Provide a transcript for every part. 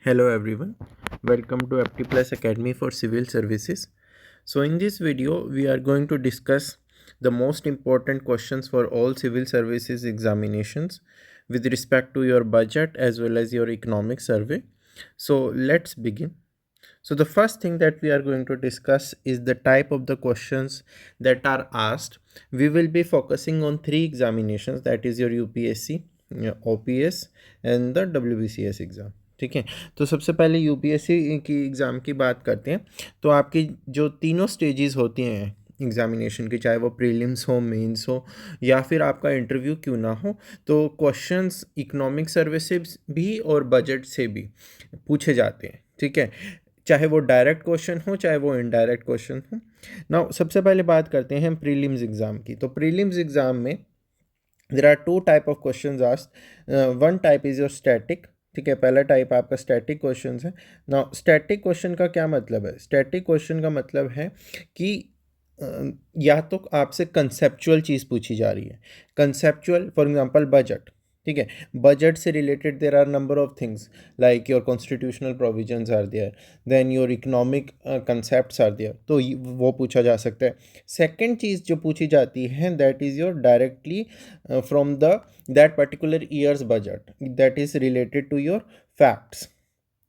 Hello everyone, welcome to Apti Plus Academy for Civil Services. So in this video we are going to discuss the most important questions for all civil services examinations with respect to your budget as well as your economic survey. So let's begin. So the first thing that we are going to discuss is the type of the questions that are asked. We will be focusing on three examinations, that is your UPSC, OPS and the WBCS exam. ठीक है, तो सबसे पहले UPSC की exam की बात करते हैं। तो आपकी जो तीनों स्टेजेस होती हैं एग्जामिनेशन की, चाहे वो प्रीलिम्स हो, मेंस हो या फिर आपका इंटरव्यू क्यों ना हो, तो क्वेश्चंस इकोनॉमिक सर्वे से भी और बजट से भी पूछे जाते हैं। ठीक है, चाहे वो डायरेक्ट क्वेश्चन हो चाहे वो इनडायरेक्ट क्वेश्चन हो। नाउ सबसे पहले बात करते हैं प्रीलिम्स एग्ज़ाम की। तो प्रीलिम्स एग्ज़ाम में there are two type of questions asked. One type is your static. ठीक है, पहला टाइप आपका स्टैटिक क्वेश्चन है। नाउ स्टैटिक क्वेश्चन का क्या मतलब है? स्टैटिक क्वेश्चन का मतलब है कि या तो आपसे कंसेप्चुअल चीज़ पूछी जा रही है। Conceptual, for example budget. ठीक है, बजट से related there are number of things like your constitutional provisions are there, then your economic concepts are there, तो वो पूछा जा सकता है। सेकंड चीज़ जो पूछी जाती है that is your directly from the that particular year's budget, that is related to your facts.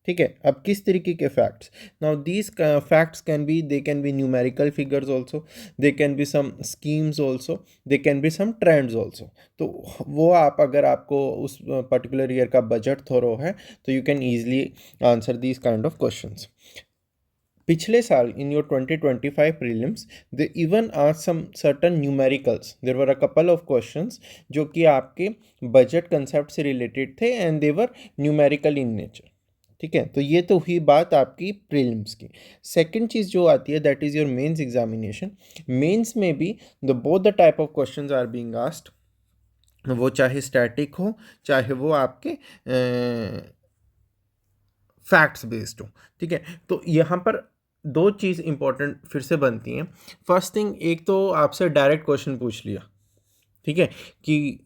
ठीक है, अब किस तरीके के facts? Now these facts can be, they can be numerical figures also, they can be some schemes also, they can be some trends also. तो वो आप, अगर आपको उस पर्टिकुलर ईयर का बजट थोरो है तो you can easily answer these kind of questions. पिछले साल in your 2025 prelims they even asked some certain numericals, there were a couple of questions जो कि आपके बजट कंसेप्ट से रिलेटेड थे and they were numerical in nature. ठीक है, तो ये तो हुई बात आपकी प्रीलिम्स की। सेकंड चीज़ जो आती है that is your mains examination. Mains में भी the both the type of questions are being asked, वो चाहे स्टैटिक हो चाहे वो आपके फैक्ट्स बेस्ड हो। ठीक है, तो यहाँ पर दो चीज़ इंपॉर्टेंट फिर से बनती हैं। फर्स्ट थिंग, एक तो आपसे डायरेक्ट क्वेश्चन पूछ लिया, ठीक है, कि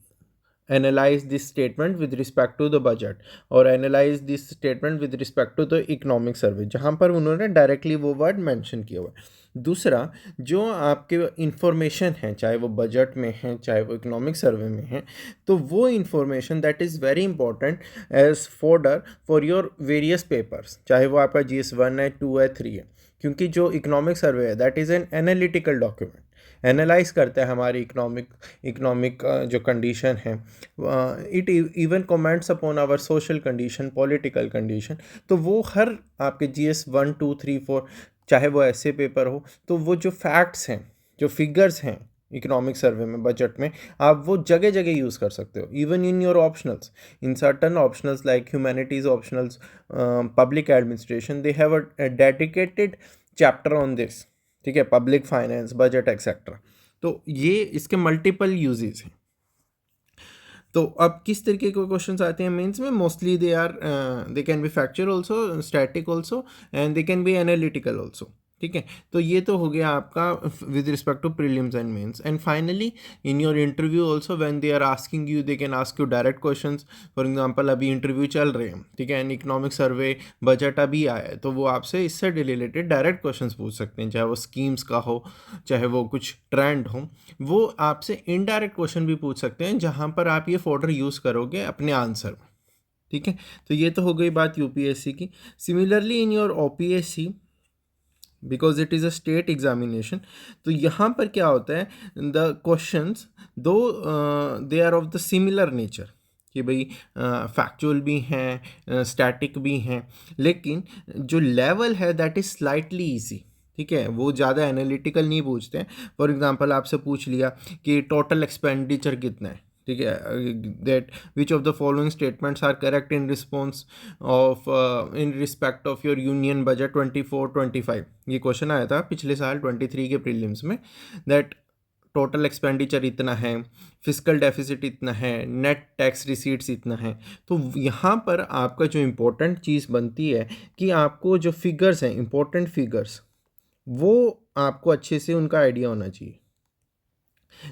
analyse this statement with respect to the budget और analyse this statement with respect to the economic survey, जहाँ पर उन्होंने डायरेक्टली वो वर्ड मेंशन किया हुआ है। दूसरा, जो आपके इंफॉर्मेशन है चाहे वो बजट में है चाहे वो इकोनॉमिक सर्वे में है, तो वो information that is very important as folder for your various papers, चाहे वो आपका GS1 है, 2 है, 3 है। क्योंकि जो इकोनॉमिक सर्वे है that is an analytical document, analyse करता है हमारी इकोनॉमिक जो कंडीशन है। It even comments upon our social condition, political condition. तो वो हर आपके GS1 2 3 4, चाहे वो ऐसे पेपर हो, तो वो जो फैक्ट्स हैं, जो फिगर्स हैं इकोनॉमिक सर्वे में, बजट में, आप वो जगह जगह यूज़ कर सकते हो। Even in your optionals, in certain optionals like humanities optionals, public administration, they have a dedicated chapter on this. ठीक है, पब्लिक फाइनेंस, बजट एक्सेट्रा। तो ये इसके मल्टीपल यूजेस हैं। तो अब किस तरीके के क्वेश्चंस आते हैं मेंस में? Mostly they can be factual also, static also and they can be analytical also. ठीक है, तो ये तो हो गया आपका with respect to prelims and mains. And finally in your interview also when they are asking you, they can ask you direct questions. For example अभी interview चल रहे हैं, ठीक है, एंड इकोनॉमिक सर्वे बजट अभी आया है, तो वो आपसे इससे रिलेटेड डायरेक्ट क्वेश्चंस पूछ सकते हैं, चाहे वो स्कीम्स का हो चाहे वो कुछ ट्रेंड हो। वो आपसे इनडायरेक्ट क्वेश्चन भी पूछ सकते हैं जहां पर आप ये फोल्डर यूज़ करोगे अपने आंसर में। ठीक है, तो ये तो हो गई बात यूपीएससी की। Similarly in your OPSC, because it is a state examination, तो यहाँ पर क्या होता है, the questions though they are of the similar nature, कि भाई फैक्चुअल भी हैं, स्टैटिक भी हैं, लेकिन जो लेवल है दैट इज़ स्लाइटली ईजी। ठीक है, वो ज़्यादा एनालिटिकल नहीं पूछते हैं। फॉर एग्जांपल आपसे पूछ लिया कि टोटल एक्सपेंडिचर कितना है, ठीक है, that which of the following statements are correct in response of in respect of your union budget 24-25। ये क्वेश्चन आया था पिछले साल 23 के प्रीलिम्स में, दैट टोटल एक्सपेंडिचर इतना है, फिस्कल डेफिसिट इतना है, नेट टैक्स रिसीट्स इतना है। तो यहाँ पर आपका जो इम्पोर्टेंट चीज़ बनती है कि आपको जो फिगर्स हैं, इंपॉर्टेंट फिगर्स, वो आपको अच्छे से उनका आइडिया होना चाहिए।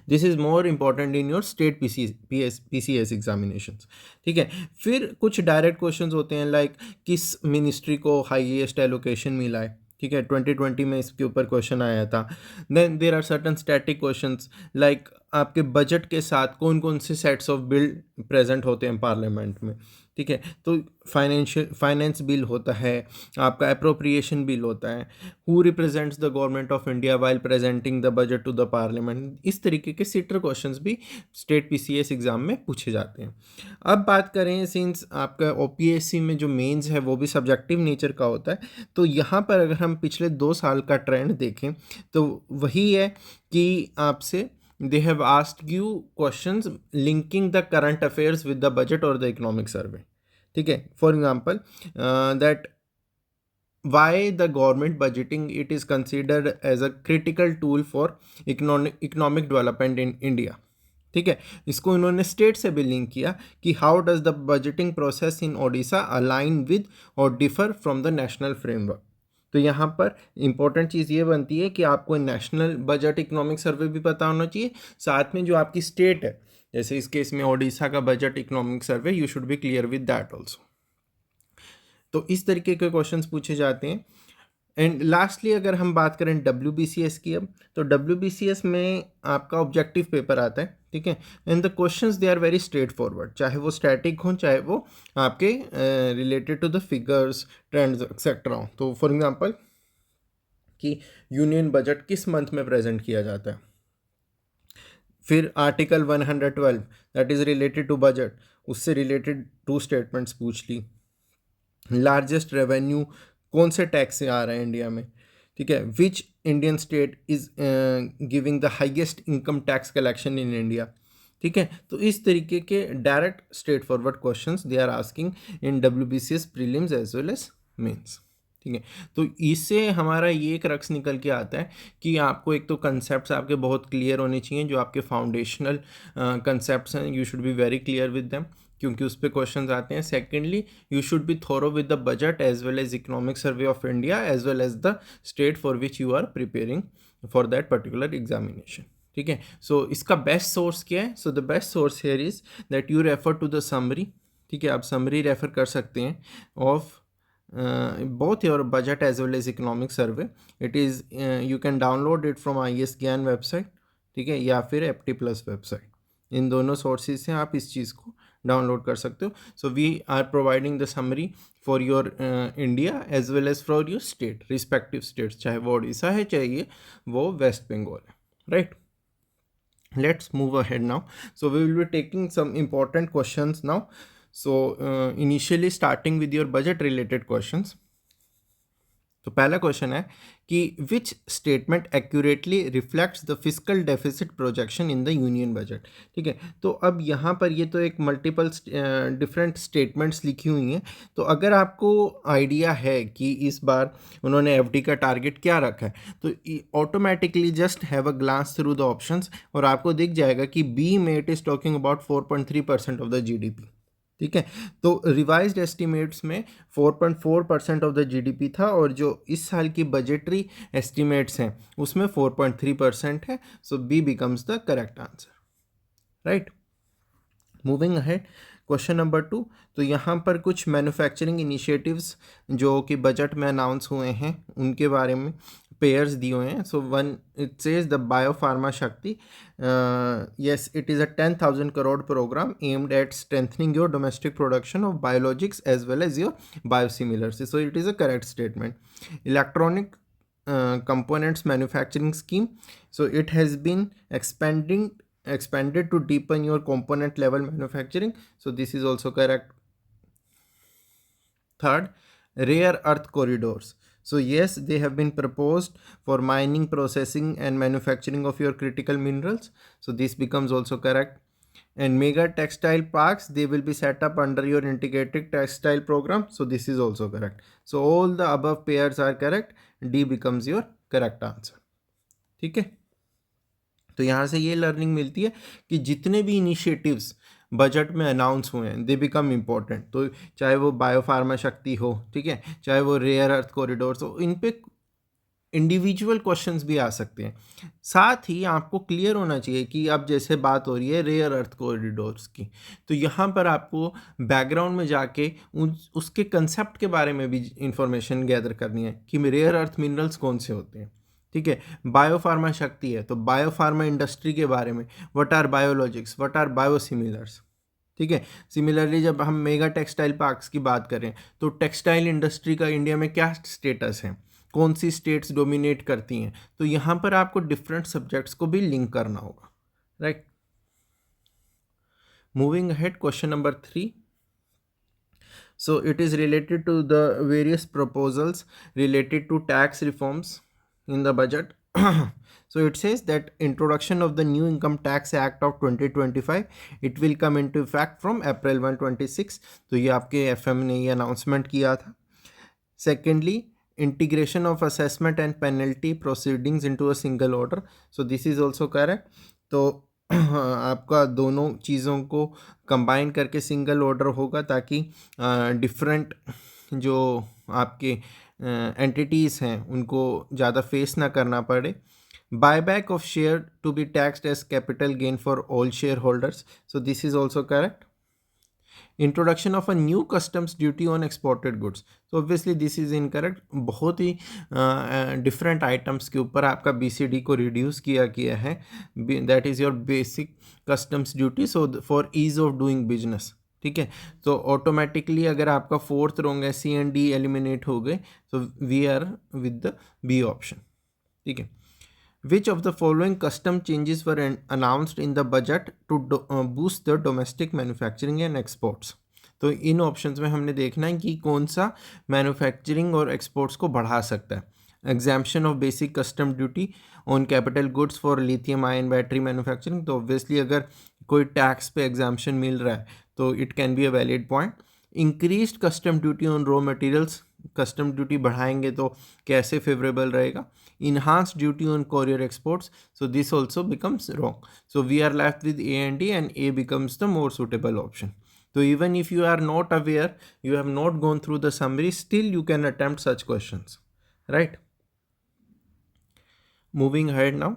This is more important in your state PCS examinations. ठीक है, फिर कुछ डायरेक्ट क्वेश्चंस होते हैं लाइक किस मिनिस्ट्री को हाईएस्ट एलोकेशन मिला है। ठीक है, 2020 में इसके ऊपर क्वेश्चन आया था। Then there are certain static questions like आपके बजट के साथ कौन कौन से सेट्स ऑफ बिल प्रेजेंट होते हैं पार्लियामेंट में। ठीक है, तो फाइनेंस बिल होता है, आपका अप्रोप्रिएशन बिल होता है, who represents the government of India while presenting the budget to the parliament. इस तरीके के सीटर क्वेश्चंस भी स्टेट PCS एग्जाम में पूछे जाते हैं। अब बात करें, सिंस आपका OPSC में जो मेंस है वो भी सब्जेक्टिव नेचर का होता है, तो यहाँ पर अगर हम पिछले 2 साल का ट्रेंड देखें तो वही है कि आपसे they have asked you questions linking the current affairs with the budget or the economic survey. ठीक है, for example that why the government budgeting it is considered as a critical tool for economic development in India. ठीक है, इसको इन्होंने state से भी link किया कि how does the budgeting process in Odisha align with और differ from the national framework. तो यहाँ पर इंपॉर्टेंट चीज़ ये बनती है कि आपको नेशनल बजट इकोनॉमिक सर्वे भी पता होना चाहिए, साथ में जो आपकी स्टेट है, जैसे इस केस में ओडिशा का budget economic survey, you should B clear with that also. तो इस तरीके के क्वेश्चंस पूछे जाते हैं। एंड लास्टली अगर हम बात करें WBCS की, अब तो WBCS में आपका ऑब्जेक्टिव पेपर आता है। ठीक है, and the questions they are very straightforward, चाहे वो स्टैटिक हों चाहे वो आपके related to the figures trends etcetera हों। तो फॉर एग्जांपल कि यूनियन बजट किस मंथ में प्रेजेंट किया जाता है, फिर article 112 that is related to budget, उससे रिलेटेड 2 स्टेटमेंट्स पूछ ली। लार्जेस्ट रेवेन्यू कौन से टैक्स से आ रहा है इंडिया में। ठीक है, which Indian state is giving the highest income tax collection in India. ठीक है, तो इस तरीके के direct straightforward questions they are asking in WBCS prelims as well as mains. ठीक है, तो इससे हमारा ये एक रक्स निकल के आता है कि आपको एक तो कंसेप्ट आपके बहुत क्लियर होने चाहिए, जो आपके फाउंडेशनल कंसेप्ट हैं, you should be very clear with them, क्योंकि उस पर क्वेश्चन आते हैं। Secondly, you should be thorough with the budget as well as economic survey of India as well as the state for which you are preparing for that particular examination. ठीक है, so इसका best source क्या है? So the best source here is that you refer to the summary. ठीक है, आप summary refer कर सकते हैं of both your budget as well as economic survey. It is you can download it from IS ज्ञान website, ठीक है, या फिर FT+ वेबसाइट। इन दोनों सोर्सेज से आप इस चीज़ को डाउनलोड कर सकते हो। So we are providing the summary for your India as well as for your state, respective states, चाहे वो उड़ीसा है चाहे वो वेस्ट बंगाल है, right. Let's move ahead now. So we will be taking some important questions now. So initially starting with your budget related questions. तो पहला question है कि which statement accurately reflects the fiscal deficit projection in the union budget. ठीक है, तो अब यहाँ पर ये तो एक मल्टीपल डिफरेंट स्टेटमेंट्स लिखी हुई हैं। तो अगर आपको आइडिया है कि इस बार उन्होंने FD का टारगेट क्या रखा है, तो automatically just have a glance through the options और आपको दिख जाएगा कि B में it is talking about 4.3% of the GDP। ठीक है, तो रिवाइज्ड एस्टिमेट्स में 4.4% ऑफ द GDP था, और जो इस साल की बजटरी एस्टिमेट्स हैं उसमें 4.3% है। सो B becomes the correct answer, right. Moving ahead, question number 2। तो यहाँ पर कुछ मैन्युफैक्चरिंग इनिशिएटिव्स जो कि बजट में अनाउंस हुए हैं उनके बारे में पेयर्स दिए हुए हैं। So one it says the biopharma शक्ति, yes it is a 10,000 crore program aimed at strengthening your domestic production of biologics as well as your biosimilars. So it is a correct statement. Electronic components manufacturing scheme, so it has been expanded to deepen your component level manufacturing, so this is also correct. Third, rare earth corridors, so yes they have been proposed for mining, processing and manufacturing of your critical minerals, so this becomes also correct. And mega textile parks, they will be set up under your integrated textile program, so this is also correct. So all the above pairs are correct, D becomes your correct answer. ठीक है, तो यहाँ से ये learning मिलती है कि जितने भी इनिशिएटिव्स बजट में अनाउंस हुए हैं दे बिकम इम्पोर्टेंट। तो चाहे वो बायोफार्मा शक्ति हो, ठीक है, चाहे वो रेयर अर्थ कॉरिडोर्स हो, इन पे इंडिविजुअल क्वेश्चंस भी आ सकते हैं। साथ ही आपको क्लियर होना चाहिए कि अब जैसे बात हो रही है रेयर अर्थ कॉरिडोर्स की, तो यहाँ पर आपको बैकग्राउंड में जाके उसके कंसेप्ट के बारे में भी इंफॉर्मेशन गैदर करनी है कि रेयर अर्थ मिनरल्स कौन से होते हैं। ठीक है, बायोफार्मा शक्ति है तो बायोफार्मा इंडस्ट्री के बारे में, what are biologics, what are biosimilars. ठीक है, सिमिलरली जब हम मेगा टेक्सटाइल पार्क्स की बात करें तो टेक्सटाइल इंडस्ट्री का इंडिया में क्या स्टेटस है, कौन सी स्टेट्स डोमिनेट करती हैं, तो यहाँ पर आपको डिफरेंट सब्जेक्ट्स को भी लिंक करना होगा, right. Moving ahead, question number 3. So it is related to the various proposals related to tax reforms in the budget. So it says that introduction of the new income tax act of 2025, it will come into effect from April 1, 2026. तो ये आपके FM ने ये announcement किया था. Secondly, integration of assessment and penalty proceedings into a single order. So this is also correct. तो आपका दोनों चीज़ों को कंबाइन करके सिंगल ऑर्डर होगा ताकि डिफरेंट जो आपके एंटिटीज़ हैं उनको ज़्यादा फेस ना करना पड़े. Buyback of share to be taxed as capital gain for all shareholders. So this is also correct. Introduction of a new customs duty on exported goods. तो ऑब्वियसली दिस इज इनकरेक्ट. बहुत ही different items के ऊपर आपका BCD को reduce किया है. That is your basic customs duty, so for ease of doing business. ठीक है, तो ऑटोमेटिकली अगर आपका फोर्थ रोंग है C&D एलिमिनेट हो गए, तो we are with the B option. ठीक है. Which of the following custom changes were announced in the budget to boost the domestic manufacturing and exports? तो इन ऑप्शंस में हमने देखना है कि कौन सा मैन्युफैक्चरिंग और एक्सपोर्ट्स को बढ़ा सकता है. Exemption of basic custom duty on capital goods for lithium ion battery manufacturing. तो ऑब्वियसली अगर कोई टैक्स पे एग्जाम्पशन मिल रहा है तो it can be a valid point. Increased custom duty on raw materials. Custom duty बढ़ाएंगे तो कैसे फेवरेबल रहेगा. Enhanced duty on courier exports, so this also becomes wrong. So we are left with A and D, and A becomes the more suitable option. So even if you are not aware, you have not gone through the summary, still you can attempt such questions, right? Moving ahead now.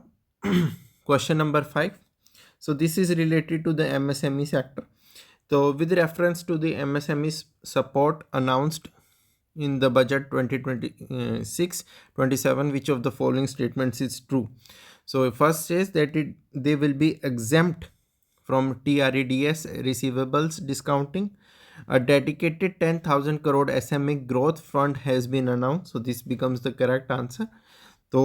Question number 5. So this is related to the MSME sector. So with reference to the MSME support announced in the budget 2026-27, which of the following statements is true? So first says that they will be exempt from TREDS receivables discounting. A dedicated 10,000 crore SME growth fund has been announced. So this becomes the correct answer. तो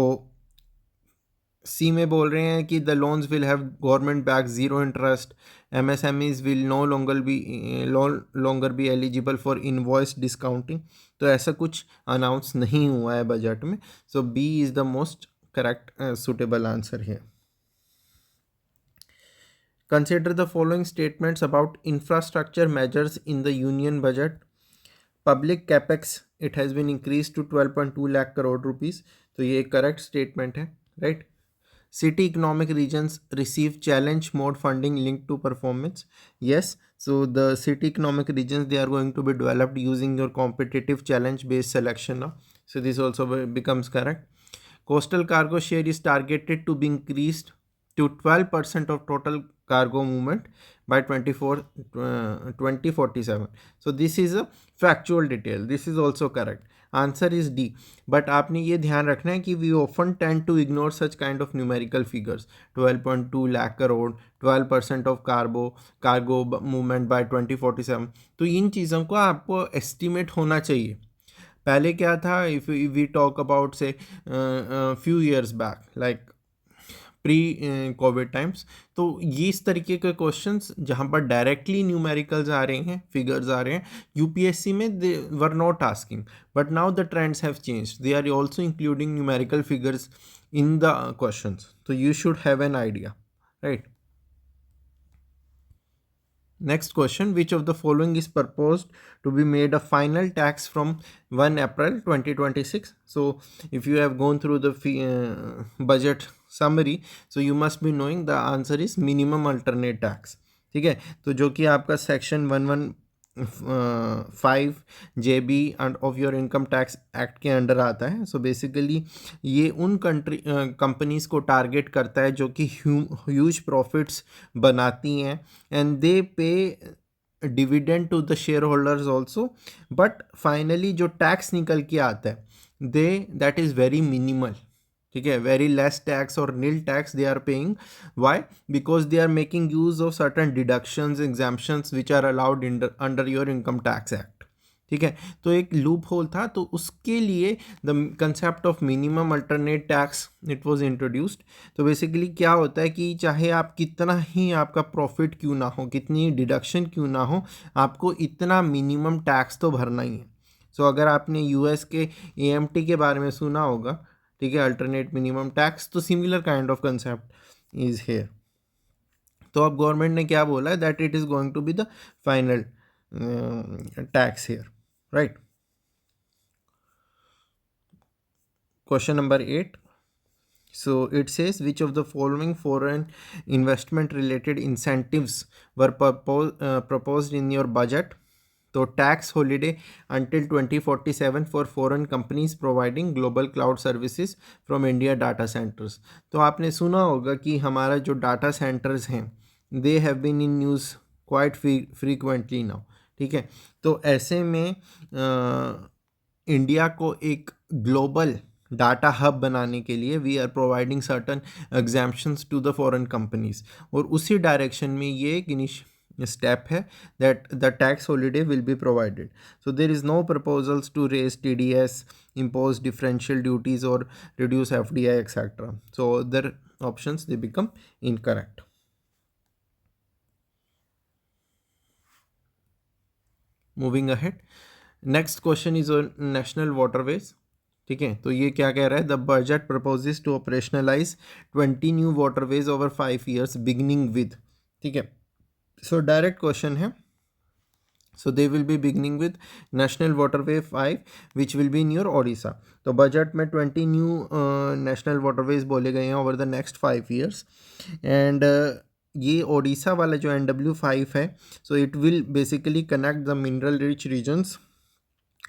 सी में बोल रहे हैं कि the loans will have government back zero interest. MSMEs will no longer be eligible for invoice discounting. तो ऐसा कुछ announce नहीं हुआ है बजट में. So B is the most correct suitable answer here. Consider the following statements about infrastructure measures in the union budget. Public capex it has been increase to 12.2 lakh crore rupees. तो ये एक करेक्ट स्टेटमेंट है, right. City economic regions receive challenge mode funding linked to performance. Yes, so the city economic regions, they are going to be developed using your competitive challenge based selection now. So this also becomes correct. Coastal cargo share is targeted to be increased to 12% of total cargo movement by 2047. So this is a factual detail. This is also correct. Answer is D. But आपने ये ध्यान रखना है कि we often tend to ignore such kind of numerical figures. 12.2 lakh crore, 12% of cargo movement by 2047. तो इन चीज़ों को आपको एस्टिमेट होना चाहिए. पहले क्या था, इफ वी टॉक अबाउट से few years back like pre Covid times, तो ये इस तरीके के क्वेश्चंस जहाँ पर डायरेक्टली न्यूमेरिकल्स आ रहे हैं, फिगर्स आ रहे हैं, UPSC में they were not asking. But now the trends have changed. They are also including numerical figures in the questions. तो you should have an idea, right. Next question, which of the following is proposed to be made a final tax from 1 April 2026? So if you have gone through the budget summary, so you must be knowing the answer is minimum alternate tax. ठीक है, तो जो कि आपका section 11 5 JB end of your income tax act के under आता है. So basically ये उन कंपनीज को टारगेट करता है जो कि ह्यूज प्रॉफिट्स बनाती हैं and they pay dividend to the share holders also. But finally जो टैक्स निकल के आता है दैट इज़ वेरी मिनिमल. ठीक है, वेरी लेस टैक्स और nil tax they are paying. Why? Because they are making use of certain deductions exemptions which are allowed under your income tax act. ठीक है, तो एक लूप होल था, तो उसके लिए the concept of minimum alternate tax it was introduced. तो basically क्या होता है कि चाहे आप कितना ही आपका प्रॉफिट क्यों ना हो, कितनी डिडक्शन क्यों ना हो, आपको इतना मिनिमम टैक्स तो भरना ही है. सो अगर आपने यूएस के एएमटी के बारे में सुना होगा, ठीक है, अल्टरनेट मिनिमम टैक्स, तो similar kind of concept is here. तो अब गवर्नमेंट ने क्या बोला है that it is going to be the final tax here, right. Question number 8. So it says which of the following foreign investment related incentives were proposed in your budget. तो tax holiday until 2047 for foreign companies providing global cloud services from India data centres. तो आपने सुना होगा कि हमारा जो data centres हैं they have been in news quite frequently now. ठीक है, तो ऐसे में इंडिया को एक ग्लोबल डाटा हब बनाने के लिए we are providing certain exemptions to the foreign companies. और उसी डायरेक्शन में ये एक step है that the tax holiday will be provided. So there is no proposals to raise TDS, impose differential duties or reduce FDI, etc. So other options they become incorrect. Moving ahead, next question is on national waterways. ठीक है, तो ये क्या कह रहा है, the budget proposes to operationalise 20 new waterways over 5 years beginning with. ठीक है, सो डायरेक्ट क्वेश्चन है. So they will be beginning with national waterway 5 which will be in your Odisha. तो बजट में 20 न्यू नेशनल वाटरवेज बोले गए हैं over the next 5 years. And ये ओडिशा वाला जो NW5 है, so it will basically connect the mineral rich regions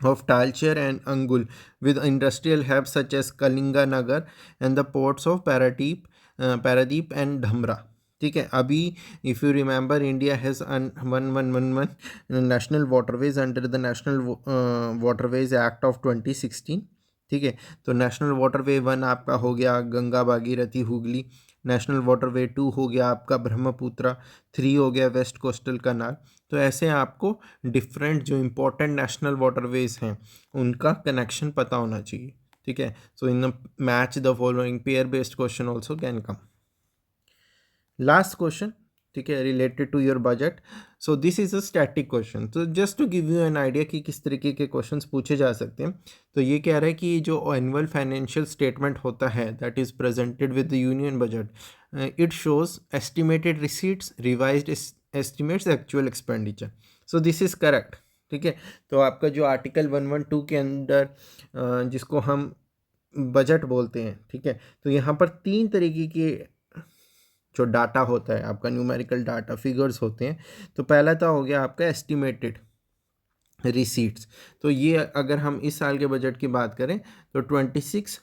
of Talcher and Angul with industrial hubs such as Kalinga Nagar and the ports of Paradeep and Dhamra. ठीक है, अभी if you remember India has 1111 national waterways under the national waterways act of 2016. ठीक है, तो national waterway 1 आपका हो गया Ganga Bhagirathi Hooghly, national waterway 2 हो गया आपका ब्रह्मपुत्रा, 3 हो गया वेस्ट कोस्टल कनाल. तो ऐसे आपको डिफरेंट जो इम्पोर्टेंट नेशनल वाटरवेज हैं उनका कनेक्शन पता होना चाहिए. ठीक है, so in match the following pair based question also can come. Last question, ठीक है, related to your budget. So this is a static question. तो just to give you an idea कि किस तरीके के क्वेश्चंस पूछे जा सकते हैं. तो ये कह रहा है कि जो एनुअल फाइनेंशियल स्टेटमेंट होता है that is presented with the union budget, it shows estimated receipts, revised estimates, actual expenditure. So this is correct. ठीक है, तो आपका जो आर्टिकल 112 के अंदर जिसको हम बजट बोलते हैं, ठीक है, तो यहाँ पर 3 तरीके के जो डाटा होता है आपका, न्यूमेरिकल डाटा फिगर्स होते हैं. तो पहला तो हो गया आपका एस्टिमेटेड रिसीट्स. तो ये अगर हम इस साल के बजट की बात करें तो 26,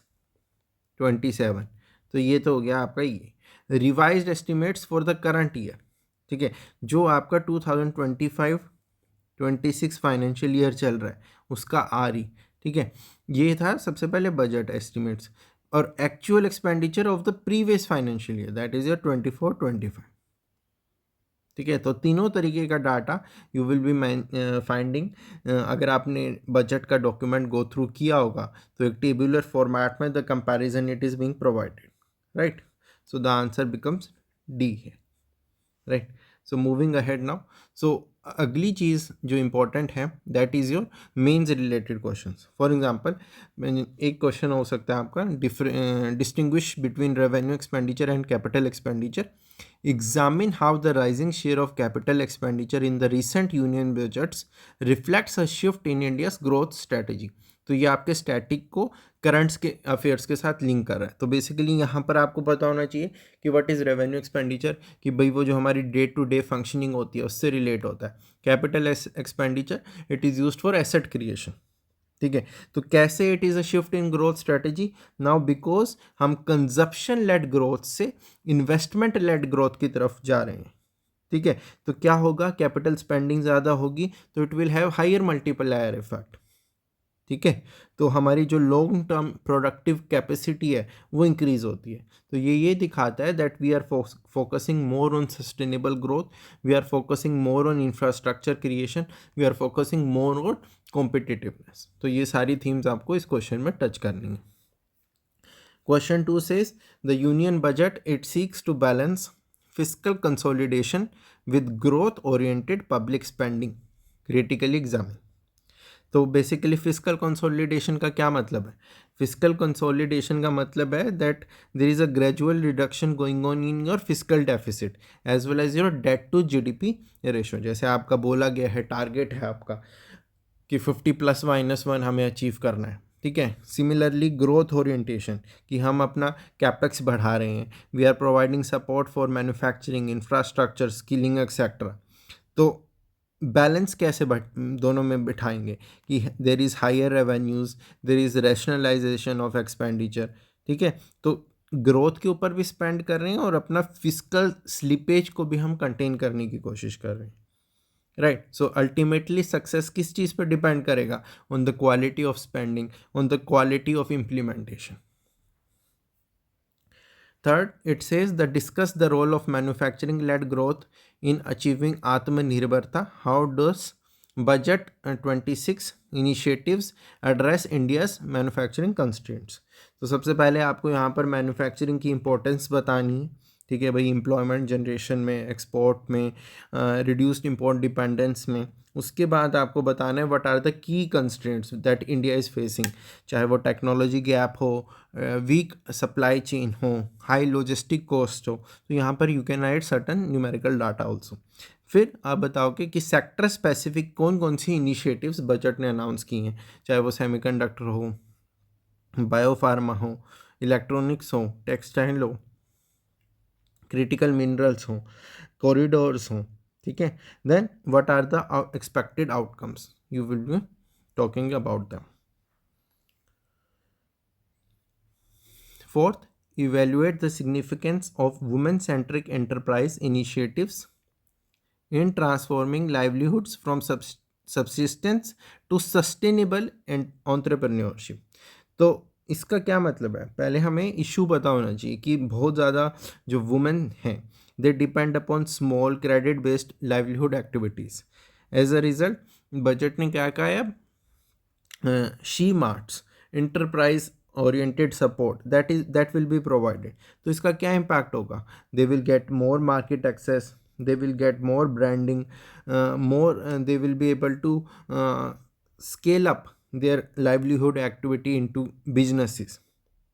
27, तो ये तो हो गया आपका ये revised estimates for the current year. ठीक है, जो आपका 2025-26 फाइनेंशियल ईयर चल रहा है उसका RE. ठीक है, ये था सबसे पहले बजट एस्टिमेट्स. और actual expenditure of the previous financial year that is your 24-25. ठीक है, तो तीनों तरीके का data you will be finding. अगर आपने बजट का डॉक्यूमेंट गो थ्रू किया होगा तो एक टेबुलर फॉर्मेट में the comparison it is being provided, right. So the answer becomes D है, right. So moving ahead now. So अगली चीज़ जो इम्पोर्टेंट है that is your mains related questions. For example एक क्वेश्चन हो सकता है आपका distinguish between revenue expenditure and capital expenditure. Examine how the rising share of capital expenditure in the recent union budgets reflects a shift in India's growth strategy. तो ये आपके static को currents के अफेयर्स के साथ लिंक कर रहा है। तो बेसिकली यहाँ पर आपको पता होना चाहिए कि व्हाट इज़ रेवेन्यू एक्सपेंडिचर, कि भाई वो जो हमारी डे टू डे फंक्शनिंग होती है उससे रिलेट होता है। Capital expenditure it is used for asset creation, ठीक है। तो कैसे it is a shift in growth strategy now, because हम कंजप्शन लेड ग्रोथ से इन्वेस्टमेंट लेड ग्रोथ की तरफ जा रहे हैं, ठीक है। तो क्या होगा, कैपिटल स्पेंडिंग ज़्यादा होगी तो it will have higher multiplier effect, ठीक है। तो हमारी जो लॉन्ग टर्म प्रोडक्टिव कैपेसिटी है वो इंक्रीज होती है। तो ये दिखाता है that we are focusing more on sustainable growth, we are focusing more on infrastructure creation, we are focusing more on competitiveness. तो ये सारी थीम्स आपको इस क्वेश्चन में टच करनी है। Question 2 says the union budget it seeks to balance fiscal consolidation with growth oriented public spending, critically examine। तो basically physical consolidation का क्या मतलब है? फिजिकल कंसोलिडेशन का मतलब है that there is a gradual reduction going on in your physical deficit as well as your debt to GDP ratio. जैसे आपका बोला गया है, टारगेट है आपका कि 50 +-1 हमें अचीव करना है, ठीक है। सिमिलरली ग्रोथ ओरिएंटेशन, कि हम अपना कैपेक्स बढ़ा रहे हैं, we are providing support for manufacturing, infrastructure, skilling etcetera. तो बैलेंस कैसे दोनों में बिठाएंगे कि there is higher revenues, there is rationalization of expenditure, ठीक है। तो ग्रोथ के ऊपर भी स्पेंड कर रहे हैं और अपना फिजिकल स्लिपेज को भी हम कंटेन करने की कोशिश कर रहे हैं, राइट। सो अल्टीमेटली सक्सेस किस चीज़ पर डिपेंड करेगा? On the quality of spending, on the quality of implementation. Third, it says that discuss the role of manufacturing-led growth in achieving Atmanirbharta. How does budget 26 initiatives address India's manufacturing constraints? तो सबसे पहले आपको यहाँ पर manufacturing की importance बतानी है, ठीक है भाई, एम्प्लॉयमेंट जनरेशन में, एक्सपोर्ट में, रिड्यूस्ड इम्पोर्ट डिपेंडेंस में। उसके बाद आपको बताना है what are the key constraints that India is facing, चाहे वो टेक्नोलॉजी गैप हो, वीक सप्लाई चेन हो, हाई लॉजिस्टिक कॉस्ट हो। तो यहाँ पर you can add certain numerical data also. फिर आप बताओ कि सेक्टर स्पेसिफिक कौन कौन सी इनिशिएटिव्स बजट ने अनाउंस की हैं, चाहे वो सेमीकंडक्टर हो, बायोफार्मा हो, इलेक्ट्रॉनिक्स हो, टेक्सटाइल हो, क्रिटिकल मिनरल्स हो, कॉरिडोर्स हो, ठीक है। Then what are the expected outcomes, you will be talking about them. Fourth, evaluate the significance of women-centric enterprise initiatives in transforming livelihoods from subsistence to sustainable entrepreneurship। तो इसका क्या मतलब है? पहले हमें इशू पता होना चाहिए कि बहुत ज़्यादा जो वुमेन हैं they depend upon small credit based livelihood activities. As a result budget ने क्या कहा है? She marts, enterprise oriented support that will be provided। तो इसका क्या इम्पैक्ट होगा? They will get more market access, they will get more branding, they will be able to scale up their livelihood activity into businesses,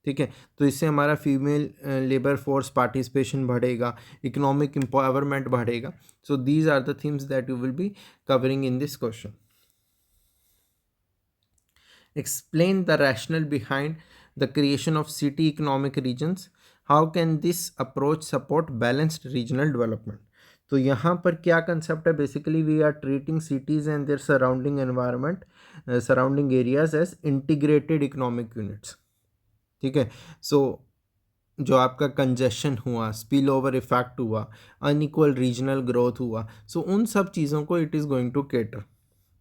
ठीक है। तो इससे हमारा female labour force participation बढ़ेगा, इकोनॉमिक एम्पावरमेंट बढ़ेगा। So these are the things that you will be covering in this question. Explain the rationale behind the creation of city economic regions. How can this approach support balanced regional development? तो यहाँ पर क्या concept है? Basically we are treating cities and their surrounding environment, surrounding areas as integrated economic units, ठीक है। So जो आपका congestion हुआ, स्पिल ओवर इफेक्ट हुआ, अनइक्वल रीजनल ग्रोथ हुआ, सो उन सब चीज़ों को it is going to cater,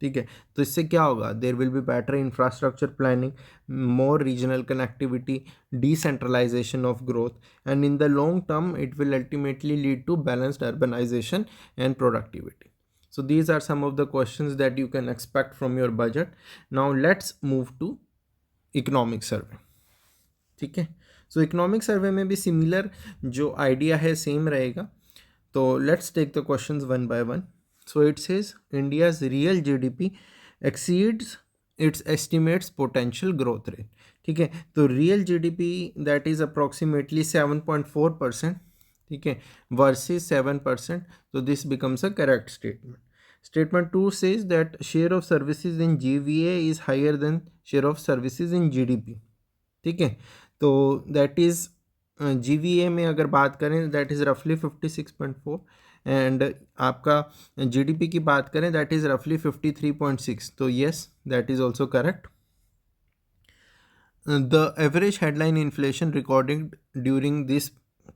ठीक है। तो इससे क्या होगा? There will be better infrastructure planning, more regional connectivity, decentralization of growth and in the long term it will ultimately lead to balanced urbanization and productivity. So these are some of the questions that you can expect from your budget. Now let's move to economic survey, ठीक है। सो economic survey में भी similar जो idea है same रहेगा। तो let's take the questions one by one. So it says India's real GDP exceeds its estimates potential growth rate, ठीक है। तो real GDP that is approximately 7.4%, ठीक है, वर्सेस 7%। तो this becomes a correct statement. Statement 2 says that share of services in GVA is higher than share of services in GDP. ठीक है, तो that is GVA में अगर बात करें दैट इज़ रफली 56.4 एंड आपका GDP की बात करें दैट इज़ रफली 53.6. तो yes that is also correct. The average headline inflation recorded during this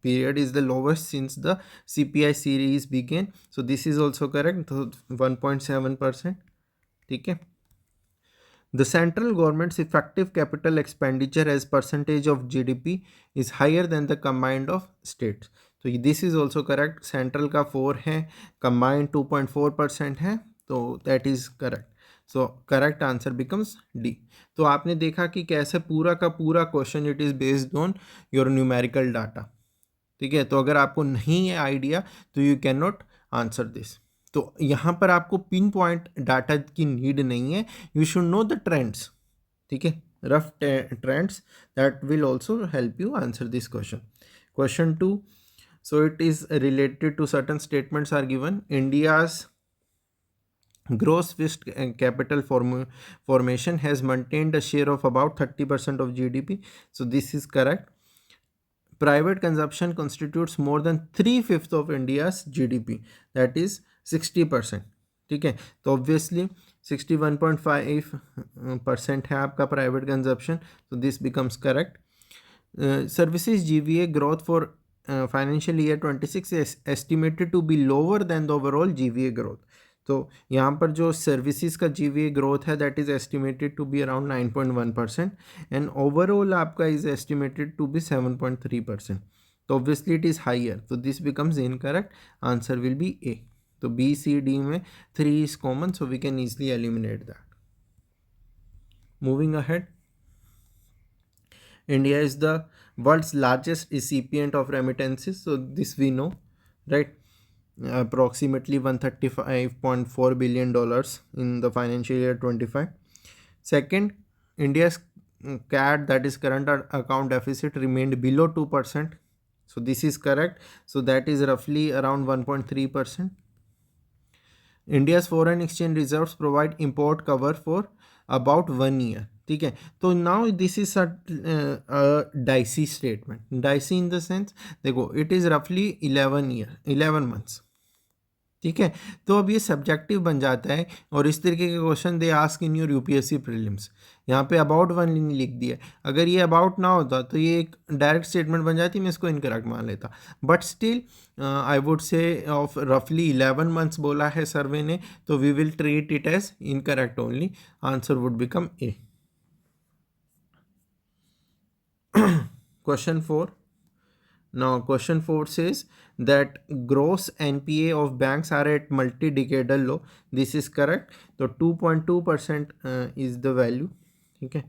period is the lowest since the CPI series began. So this is also correct. So 1.7%. ठीक है. The central government's effective capital expenditure as percentage of GDP is higher than the combined of states. तो this is also correct. Central का 4 है, combined 2.4% है, तो that is correct. So correct answer becomes D. तो आपने देखा कि कैसे पूरा का पूरा question it is based on your numerical data. ठीक है, तो अगर आपको नहीं है आइडिया तो you can not answer this. तो यहाँ पर आपको पिन पॉइंट डाटा की नीड नहीं है, you should know the trends. ठीक है, rough trends that will also help you answer this question. Question 2, so it is related to certain statements are given. India's gross fixed capital formation has maintained a share of about 30% of GDP. So this is correct. Private consumption constitutes more than 3/5 of India's GDP, that is 60%. ठीक है, तो obviously 61.5% है आपका private consumption, तो this becomes correct. Services GVA growth for financial year 26 is estimated to be lower than the overall GVA growth. तो यहाँ पर जो सर्विसेज का GVA ग्रोथ है that is estimated to be around 9.1% and overall आपका is estimated to be 7.3%. तो obviously it is higher, तो this becomes incorrect. Answer will be A. तो B, C, D में 3 is common, so we can easily eliminate that. Moving ahead, India is the world's largest recipient of remittances, so this we know, right? Approximately $135.4 billion in the financial year 25. Second, India's CAD, that is current account deficit, remained below 2%. So this is correct. So that is roughly around 1.3%. India's foreign exchange reserves provide import cover for about 1 year. ठीक है, तो now this is dicey statement. Dicey in the sense, देखो it is रफली 11 months. ठीक है, तो अब ये सब्जेक्टिव बन जाता है और इस तरीके के question they ask in your UPSC prelims. यहाँ पे अबाउट 1 लिख दिया, अगर ये अबाउट ना होता तो ये एक डायरेक्ट स्टेटमेंट बन जाती, मैं इसको इनकरेक्ट मान लेता. But still I would say of रफली 11 months बोला है सर्वे ने, तो we will treat it as incorrect only. Answer would become A. Question 4. Now question 4 says that gross NPA of banks are at multi-decadal low. This is correct. So 2.2% is the value. Okay.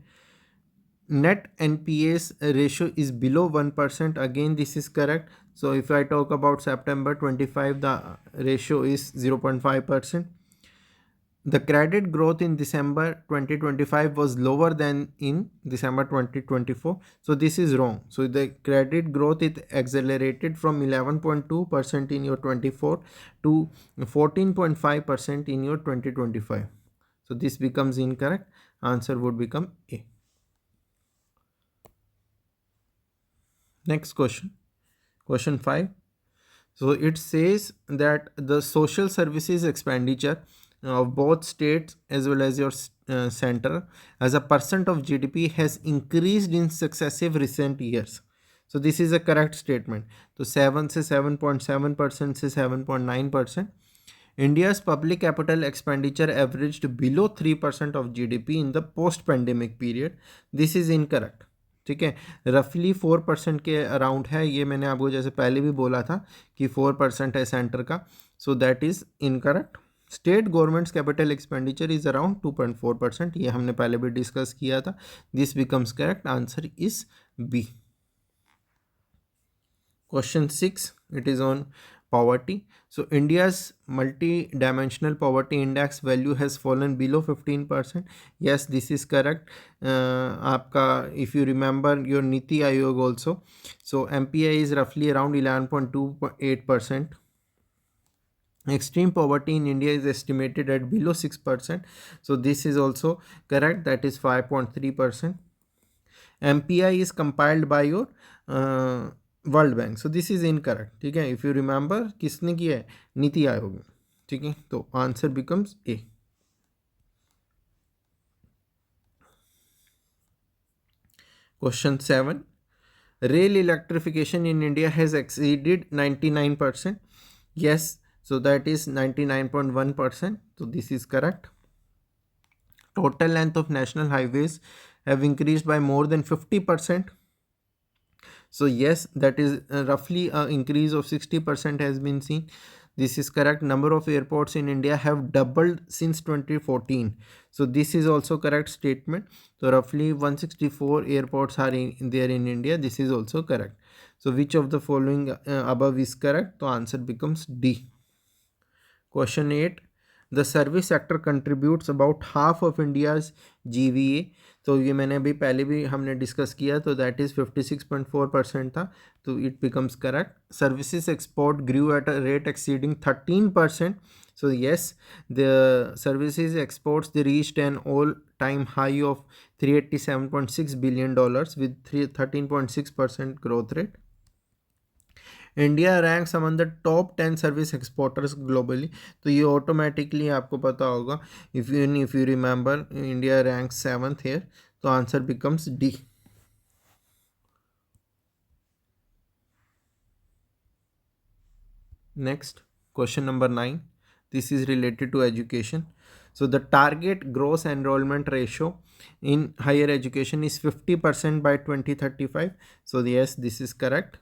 Net NPA's ratio is below 1%. Again, this is correct. So if I talk about September 25, the ratio is 0.5%. The credit growth in December 2025 was lower than in December 2024. So this is wrong. So the credit growth is accelerated from 11.2% in your 24 to 14.5% in your 2025. So this becomes incorrect. Answer would become A. Next question. Question 5. So it says that the social services expenditure of both states as well as your center as a percent of GDP has increased in successive recent years. So this is a correct statement. So 7 से 7.7% से 7.9%. India's public capital expenditure averaged below 3% of GDP in the post-pandemic period. This is incorrect. ठीक है, रफली 4% के around है, ये मैंने आपको जैसे पहले भी बोला था कि 4% है सेंटर का. So that is incorrect. State governments capital expenditure is around 2.4%, ये हमने पहले भी डिस्कस किया था. This becomes correct. Answer is B. Question 6, it is on poverty. So India's multi-dimensional poverty index value has fallen below 15%. Yes, this is correct. आपका if you remember your Niti Aayog also, so MPI is roughly around 11.28%. Extreme poverty in India is estimated at below 6%. So this is also correct. That is 5.3%. MPI is compiled by your world bank. So this is incorrect. ठीक है. If you remember किसने किया है? नीति आयोग. ठीक है. तो answer becomes a. Question 7. Rail electrification in India has exceeded 99%. Yes, so that is 99.1%. So this is correct. Total length of national highways have increased by more than 50%. So yes, that is roughly an increase of 60% has been seen. This is correct. Number of airports in India have doubled since 2014. So this is also correct statement. So roughly 164 airports are there in India. This is also correct. So which of the following above is correct? So answer becomes D. Question 8. The service sector contributes about half of India's GVA. तो ये मैंने अभी पहले भी हमने discuss किया, तो that is 56.4% था. तो it becomes correct. Services export grew at a rate exceeding 13%. So yes, the services exports they reached an all-time high of $387.6 billion with 13.6% growth rate. India ranks among the top 10 service exporters globally. तो ये automatically आपको पता होगा. If you remember India rank 7th here. तो answer becomes D. Next question number 9. This is related to education. So the target gross enrollment ratio in higher education is 50% by 2035. So yes, this is correct.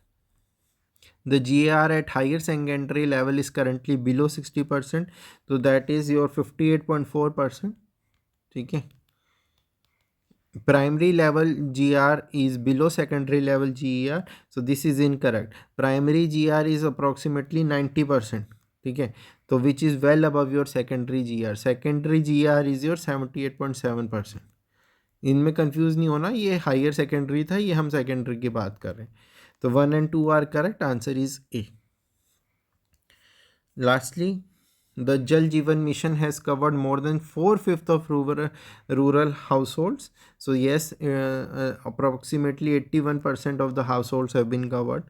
The GAR at higher secondary level is currently below 60%. So that is your 58.4%. ठीक है. Primary level GR is below secondary level GER. So this is incorrect. Primary GR is approximately 90%. ठीक है. तो which is well above your secondary GR. Secondary GR is your 78.7%. इनमें confuse नहीं होना, ये higher secondary था, ये हम सेकेंडरी की बात कर रहे हैं. तो 1 and 2 are correct. Answer is A. Lastly, the Jal Jeevan Mission has covered more than 4/5 of rural households. So yes, approximately 81% of the households have been covered.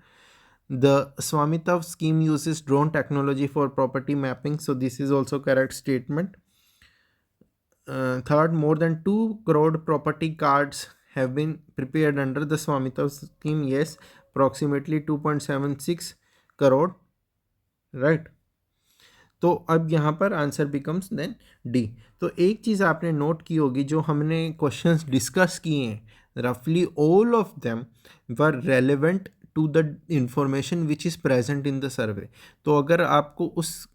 The Swamitva scheme uses drone technology for property mapping. So this is also correct statement. Third, more than 2 crore property cards have been prepared under the Swamitva scheme. Yes, approximately 2.76 crore. Right. तो अब यहाँ पर answer becomes then D. तो एक चीज़ आपने note की होगी, जो हमने क्वेश्चंस डिस्कस किए हैं, रफली all of them were relevant to the information which is present in the survey. तो अगर आपको उस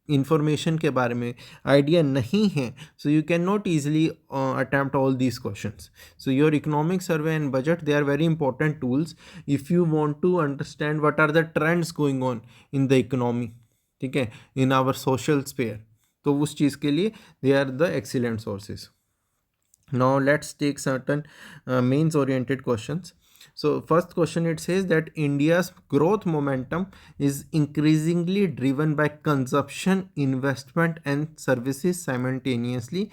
इंफॉर्मेशन के बारे में आइडिया नहीं है, so you can not easily attempt all these questions. So your economic survey and budget they are very important tools if you want to understand what are the trends going on in the economy. ठीक है, in our social spare. तो उस चीज़ के लिए they are the excellent sources. Now let's take certain mains oriented questions. So first question, it says that India's growth momentum is increasingly driven by consumption, investment and services simultaneously.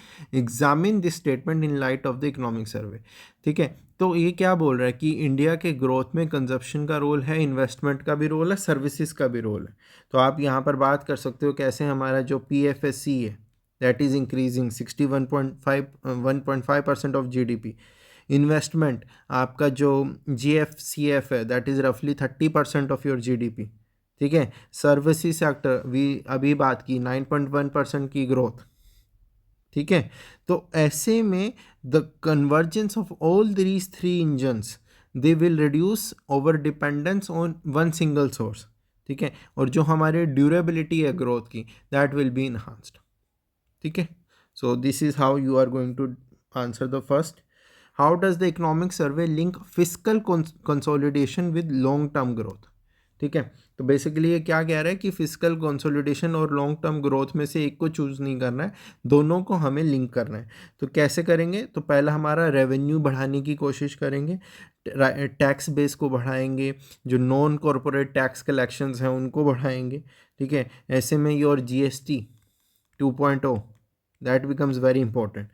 Examine this statement in light of the economic survey. ठीक है. तो ये क्या बोल रहा है कि India के ग्रोथ में कंजप्शन का रोल है, इन्वेस्टमेंट का भी रोल है, सर्विसेज का भी रोल है. तो आप यहाँ पर बात कर सकते हो कैसे हमारा जो PFSC है that is increasing 1.5% of GDP. Investment आपका जो GFCF है दैट इज़ रफली 30% ऑफ योर GDP. ठीक है. सर्विसेज सेक्टर वी अभी बात की 9.1% की ग्रोथ. ठीक है. तो ऐसे में the convergence of all these 3 engines they will reduce over dependence on one single source. ठीक है. और जो हमारे ड्यूरेबिलिटी है ग्रोथ की दैट विल बी इन्हांस्ड. ठीक है. So this is how you are going to answer the first. How does the economic survey link fiscal consolidation with long-term growth? ठीक है। तो बेसिकली ये क्या कह रहा है कि फिजिकल कंसोलिडेशन और लॉन्ग टर्म ग्रोथ में से एक को चूज़ नहीं करना है, दोनों को हमें लिंक करना है। तो कैसे करेंगे? तो पहला हमारा रेवेन्यू बढ़ाने की कोशिश करेंगे, टैक्स बेस को बढ़ाएंगे, जो नॉन कॉरपोरेट टैक्स कलेक्शंस हैं उनको बढ़ाएंगे। ठीक है, ऐसे में your GST 2.0 that becomes very important.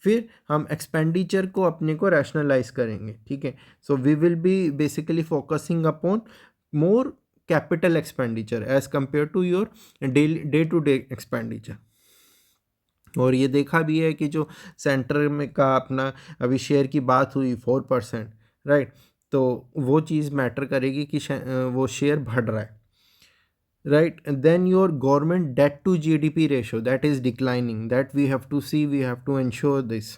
फिर हम एक्सपेंडिचर को अपने को रैशनलाइज करेंगे। ठीक है, so we will be basically focusing upon more capital expenditure as compare to your day to day expenditure. और ये देखा भी है कि जो सेंटर में का अपना अभी शेयर की बात हुई 4%, राइट, तो वो चीज़ मैटर करेगी कि वो शेयर बढ़ रहा है, right? And then your government debt to GDP ratio that is declining, that we have to see, we have to ensure this.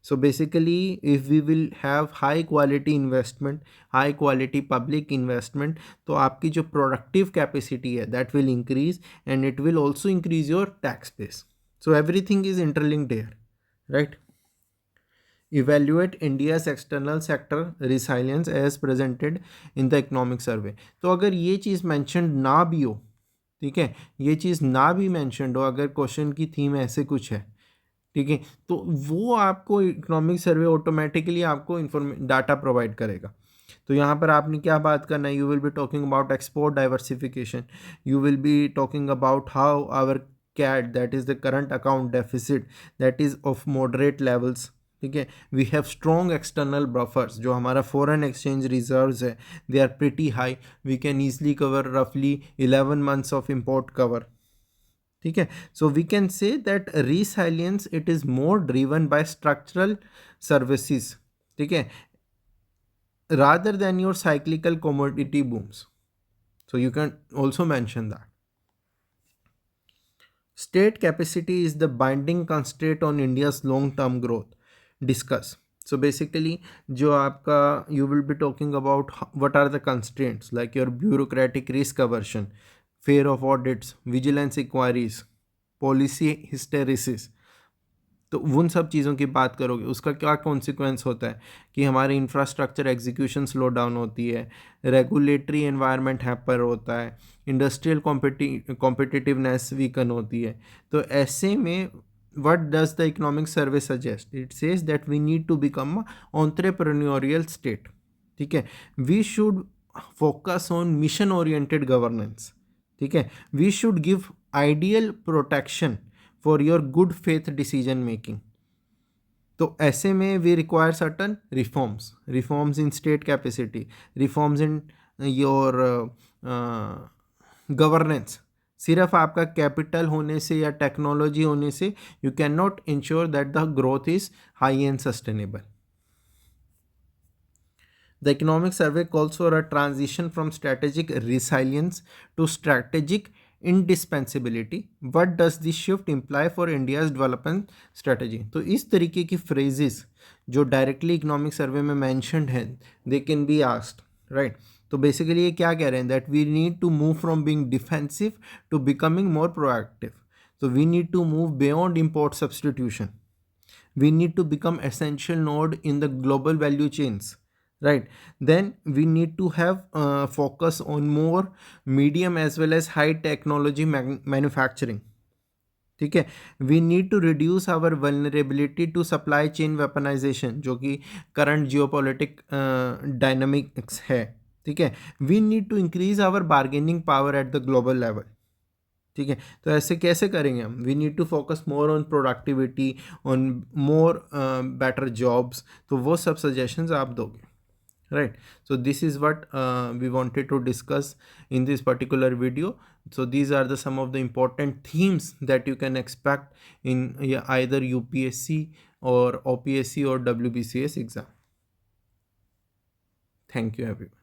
So basically if we will have high quality investment, high quality public investment, तो आपकी जो productive capacity है that will increase, and it will also increase your tax base. So everything is interlinked here, right? Evaluate India's external sector resilience as presented in the economic survey. तो अगर ये चीज़ mentioned ना भी हो, ठीक है, ये चीज़ ना भी मैंशनड हो, अगर क्वेश्चन की थीम ऐसे कुछ है, ठीक है, तो वो आपको इकोनॉमिक सर्वे ऑटोमेटिकली आपको डाटा प्रोवाइड करेगा। तो यहाँ पर आपने क्या बात करना है? You will be talking about export diversification, you will be talking about how our CAD that is the current account deficit that is of moderate levels. ठीक है, we have strong external buffers, जो हमारा foreign exchange reserves है they are pretty high, we can easily cover रफली 11 months of import cover. ठीक है, so we can say that resilience it is more driven by structural services, ठीक है, rather than your cyclical commodity booms. So you can also mention that. State capacity is the binding constraint on India's long-term growth. Discuss. So basically, जो आपका you will be talking about what are the constraints, like your bureaucratic risk aversion, fear of audits, vigilance inquiries, policy hysteresis. तो उन सब चीज़ों की बात करोगे, उसका क्या कॉन्सिक्वेंस होता है कि हमारे इंफ्रास्ट्रक्चर एग्जीक्यूशन स्लो डाउन होती है, रेगुलेटरी एनवायरनमेंट हैपर होता है, इंडस्ट्रियल कॉम्पिटिटिवनेस वीकन होती है। तो ऐसे में what does the economic survey suggest? It says that we need to become entrepreneurial state. ठीक है, we should focus on mission oriented governance. ठीक है, we should give ideal protection for your good faith decision making. तो ऐसे में we require certain reforms in state capacity, reforms in your governance. सिर्फ आपका capital होने से या टेक्नोलॉजी होने से you can not ensure that the growth is high and sustainable. The economic survey calls for a transition from strategic resilience to strategic indispensability. What does this shift imply for India's development strategy? तो इस तरीके की phrases जो directly economic survey में mentioned हैं, they can be asked, right? तो basically ये क्या कह रहे हैं? That we need to move from being defensive to becoming more proactive. So we need to move beyond import substitution. We need to become essential node in the global value chains, right? Then we need to have focus on more medium as well as high technology manufacturing. ठीक है, we need to reduce our vulnerability to supply chain weaponization, जो कि current geopolitic dynamics है। ठीक है, we need to increase our bargaining power at the global level. ठीक है, तो ऐसे कैसे करेंगे हम? We need to focus more on productivity, on more better jobs. तो वो सब सजेशंस आप दोगे, right? So this is what we wanted to discuss in this particular video. So these are the some of the important themes that you can expect in either UPSC or OPSC or WBCS exam. Thank you everyone.